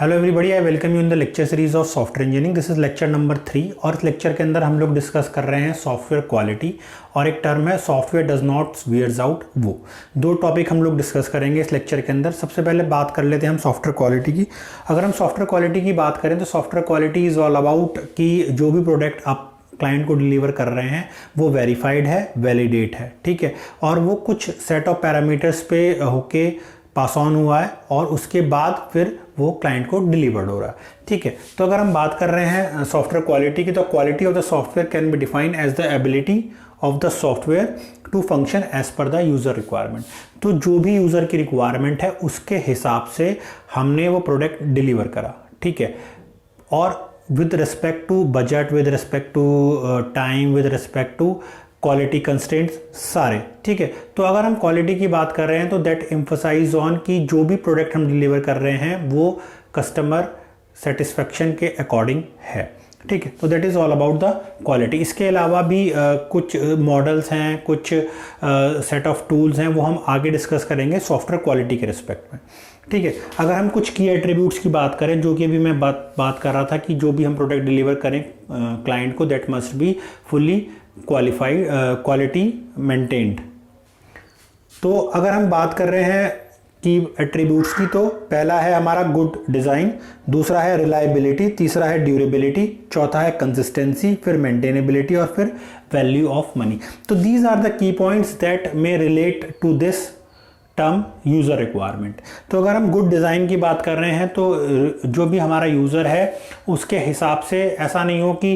Hello everybody, I welcome you in the lecture series of software engineering. This is lecture number 3 और इस lecture के अंदर हम लोग डिस्कस कर रहे हैं सॉफ्टवेयर क्वालिटी और एक टर्म है software does not wears out. वो दो टॉपिक हम लोग डिस्कस करेंगे इस लेक्चर के अंदर। सबसे पहले बात कर लेते हैं हम सॉफ्टवेयर क्वालिटी की। अगर हम सॉफ्टवेयर क्वालिटी की बात करें तो software quality is all about कि जो भी प्रोडक्ट आप क्लाइंट को डिलीवर कर रहे हैं वो वेरीफाइड है, वैलिडेट है, ठीक है, और वो कुछ सेट ऑफ पैरामीटर्स पे होके पास ऑन हुआ है और उसके बाद फिर वो क्लाइंट को डिलीवर्ड हो रहा है, ठीक है। तो अगर हम बात कर रहे हैं सॉफ्टवेयर क्वालिटी की तो quality of the software can be defined as the ability of the software to function as per the user requirement. तो जो भी यूज़र की रिक्वायरमेंट है उसके हिसाब से हमने वो प्रोडक्ट डिलीवर करा, ठीक है। और with respect to budget, with respect to time, with respect to quality constraints सारे, ठीक है। तो अगर हम क्वालिटी की बात कर रहे हैं तो दैट एम्फसाइज ऑन कि जो भी प्रोडक्ट हम डिलीवर कर रहे हैं वो कस्टमर सेटिस्फेक्शन के अकॉर्डिंग है, ठीक है। तो that is all about the quality. इसके अलावा भी कुछ मॉडल्स हैं, कुछ सेट ऑफ टूल्स हैं, वो हम आगे डिस्कस करेंगे सॉफ्टवेयर क्वालिटी के रिस्पेक्ट में, ठीक है। अगर हम कुछ की एट्रीब्यूट्स की बात करें, जो कि अभी मैं बात कर रहा था कि जो भी हम प्रोडक्ट डिलीवर करें क्लाइंट को that must be fully qualified, quality maintained. तो अगर हम बात कर रहे हैं कि एट्रीब्यूट्स की, तो पहला है हमारा गुड डिज़ाइन, दूसरा है रिलायबिलिटी, तीसरा है ड्यूरेबिलिटी, चौथा है कंसिस्टेंसी, फिर मेंटेनेबिलिटी और फिर वैल्यू ऑफ मनी। तो these are the key points that may relate to this term user requirement. तो अगर हम गुड डिज़ाइन की बात कर रहे हैं तो जो भी हमारा यूज़र है उसके हिसाब से ऐसा नहीं हो कि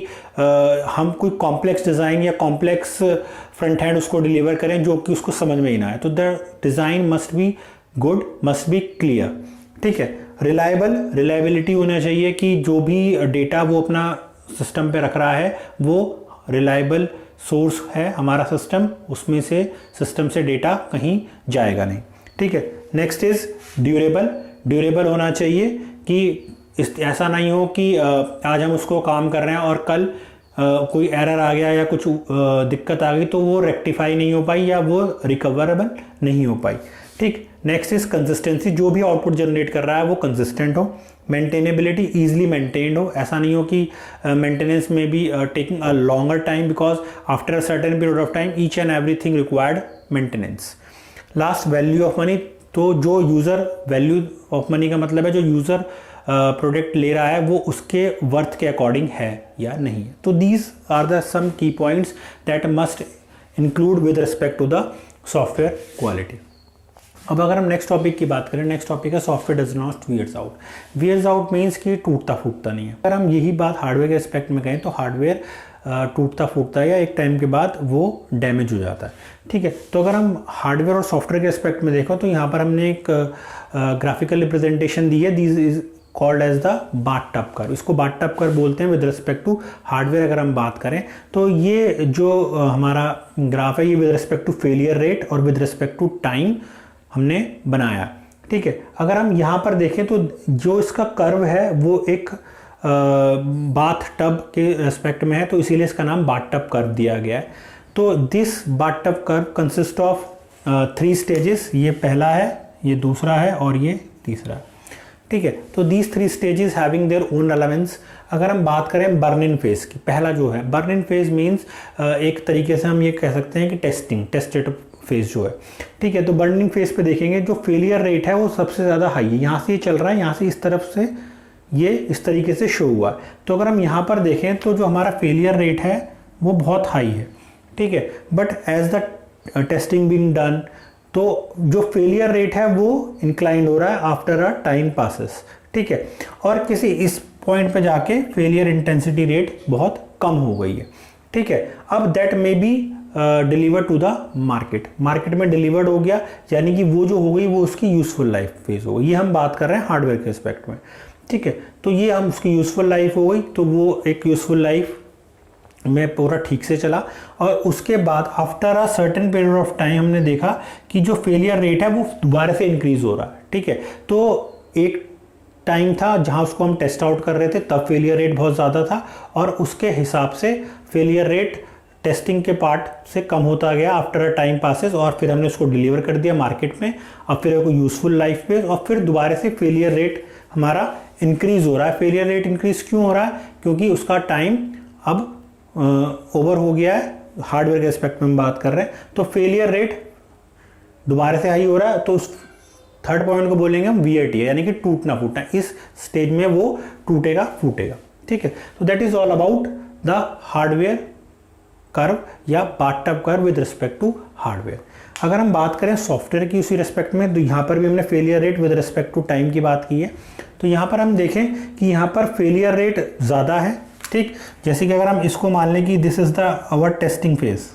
हम कोई कॉम्प्लेक्स डिज़ाइन या कॉम्प्लेक्स फ्रंट हैंड उसको डिलीवर करें जो कि उसको समझ में ही ना आए। तो the design must be good, must be clear, ठीक है। रिलायबिलिटी होना चाहिए कि जो भी डेटा वो अपना सिस्टम पे रख रहा है वो रिलायबल सोर्स है हमारा सिस्टम, उसमें से सिस्टम से डेटा कहीं जाएगा नहीं, ठीक है। नेक्स्ट इज ड्यूरेबल होना चाहिए कि ऐसा नहीं हो कि आज हम उसको काम कर रहे हैं और कल कोई एरर आ गया या कुछ दिक्कत आ गई तो वो रेक्टिफाई नहीं हो पाई या वो रिकवरेबल नहीं हो पाई, ठीक। नेक्स्ट इज कंसिस्टेंसी, जो भी आउटपुट जनरेट कर रहा है वो कंसिस्टेंट हो। मेंटेनेबिलिटी, ईजिली मेंटेन्ड हो, ऐसा नहीं हो कि मेंटेनेंस में भी taking a longer time because after a certain period of time each and everything required maintenance. Last value of money, तो जो यूज़र वैल्यू ऑफ मनी का मतलब है जो यूज़र प्रोडक्ट ले रहा है वो उसके वर्थ के अकॉर्डिंग है या नहीं है। तो these are the some key points that must include with respect to the software quality. अब अगर हम नेक्स्ट टॉपिक की बात करें, नेक्स्ट टॉपिक है software does not wears out. Wears out means कि टूटता फूटता नहीं है। अगर हम यही बात हार्डवेयर के एस्पेक्ट में कहें तो हार्डवेयर टूटता फूटता है या एक टाइम के बाद वो डैमेज हो जाता है, ठीक है। तो अगर हम हार्डवेयर और सॉफ्टवेयर के एस्पेक्ट में देखो तो यहाँ पर हमने एक ग्राफिकल रिप्रेजेंटेशन दी है, this is called as the bathtub curve. इसको बाथटब कर्व बोलते हैं विद रिस्पेक्ट टू हार्डवेयर। अगर हम बात करें तो ये जो हमारा ग्राफ है ये with respect to failure rate और विद रिस्पेक्ट टू टाइम हमने बनाया, ठीक है। अगर हम यहाँ पर देखें तो जो इसका कर्व है वो एक बाथ टब के रेस्पेक्ट में है, तो इसीलिए इसका नाम बाथटब कर्व दिया गया है। तो this bathtub curve consist of 3 stages, ये पहला है, ये दूसरा है और ये तीसरा है, ठीक है। तो these 3 stages having their own relevance. अगर हम बात करें बर्न इन फेज की, पहला जो है बर्न इन फेज मीन्स एक तरीके से हम ये कह सकते हैं कि टेस्टेड फेज जो है, ठीक है। तो बर्निंग फेज पे देखेंगे जो फेलियर रेट है वो सबसे ज़्यादा हाई है। यहाँ से ये चल रहा है, यहाँ से इस तरफ से ये इस तरीके से शो हुआ है। तो अगर हम यहाँ पर देखें तो जो हमारा फेलियर रेट है वो बहुत हाई है, ठीक है। But as the testing being done तो जो फेलियर रेट है वो इंक्लाइंड हो रहा है आफ्टर अ टाइम पासेस, ठीक है। और किसी इस पॉइंट पे जाके फेलियर इंटेंसिटी रेट बहुत कम हो गई है, ठीक है। अब that may be deliver to the market में डिलीवर्ड हो गया, यानी कि वो जो हो गई वो उसकी यूजफुल लाइफ फेज हो गई। ये हम बात कर रहे हैं हार्डवेयर के एस्पेक्ट में, ठीक है। तो ये हम उसकी यूजफुल लाइफ हो गई, तो वो एक यूजफुल लाइफ में पूरा ठीक से चला और उसके बाद after a certain period of time हमने देखा कि जो फेलियर रेट है वो दोबारा से इंक्रीज हो रहा है, ठीक है। तो एक टाइम था जहां उसको हम टेस्ट आउट कर रहे थे तब फेलियर रेट बहुत ज़्यादा था और उसके हिसाब से फेलियर रेट टेस्टिंग के पार्ट से कम होता गया आफ्टर अ टाइम पासेस और फिर हमने उसको डिलीवर कर दिया मार्केट में। अब फिर एक यूजफुल लाइफ पे और फिर दोबारा से फेलियर रेट हमारा इंक्रीज हो रहा है। फेलियर रेट इंक्रीज क्यों हो रहा है? क्योंकि उसका टाइम अब ओवर हो गया है। हार्डवेयर के एस्पेक्ट में हम बात कर रहे हैं, तो फेलियर रेट दोबारा से हाई हो रहा है, तो उस थर्ड पॉइंट को बोलेंगे हम VAT, यानी कि टूटना फूटना। इस स्टेज में वो टूटेगा फूटेगा, ठीक है। तो that is all about the hardware curve या bathtub curve with respect to hardware. अगर हम बात करें सॉफ्टवेयर की उसी रिस्पेक्ट में, तो यहाँ पर भी हमने failure rate with respect to time की बात की है। तो यहाँ पर हम देखें कि यहाँ पर फेलियर रेट ज़्यादा है, ठीक। जैसे कि अगर हम इसको मान लें कि this is the our testing phase,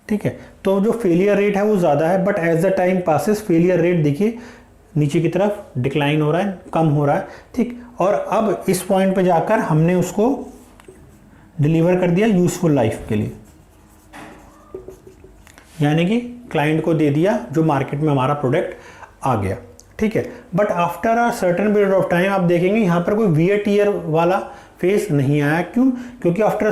ठीक है, तो जो फेलियर रेट है वो ज़्यादा है, but as the time passes failure rate देखिए नीचे की तरफ डिक्लाइन हो रहा है, कम हो रहा है, ठीक। और अब इस पॉइंट पे जाकर हमने उसको डिलीवर कर दिया यूजफुल लाइफ के लिए, यानी कि क्लाइंट को दे दिया, जो मार्केट में हमारा प्रोडक्ट आ गया, ठीक है। But after a certain period of time आप देखेंगे यहाँ पर कोई VAT वाला फेज नहीं आया। क्यों? क्योंकि आफ्टर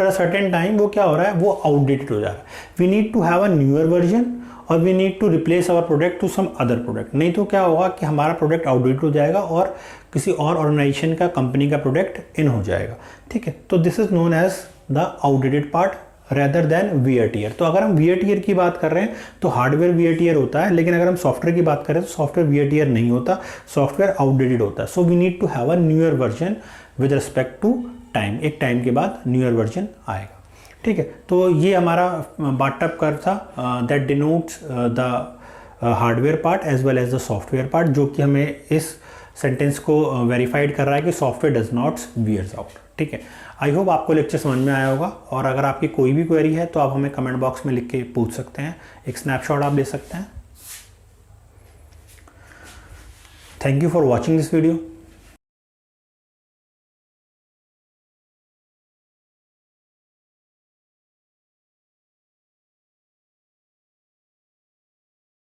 अ सर्टेन टाइम वो क्या हो रहा है, वो आउटडेटेड हो जा रहा है। We need to have a newer version और we need to replace our product to some other product. नहीं तो क्या होगा कि हमारा प्रोडक्ट आउटडेटेड हो जाएगा और किसी और ऑर्गेनाइजेशन का, कंपनी का प्रोडक्ट इन हो जाएगा, ठीक है। तो this is known as the outdated part rather than VAT year. तो अगर हम VAT ईयर की बात कर रहे हैं तो हार्डवेयर VAT ईयर होता है, लेकिन अगर हम सॉफ्टवेयर की बात करें तो सॉफ्टवेयर VAT ईयर नहीं होता, सॉफ्टवेयर आउटडेटेड होता है। So we need to have a newer version with respect to time. एक टाइम के बाद न्यूअर वर्जन आएगा, ठीक है। तो ये हमारा बाथटब कर्व था that denotes the hardware part as well as the software part, जो कि हमें इस सेंटेंस को वेरीफाइड कर रहा है कि software does not wears out, ठीक है। आई होप आपको लेक्चर समझ में आया होगा, और अगर आपकी कोई भी क्वेरी है तो आप हमें कमेंट बॉक्स में लिख के पूछ सकते हैं, एक स्नैपशॉट आप ले सकते हैं। Thank you for watching this video.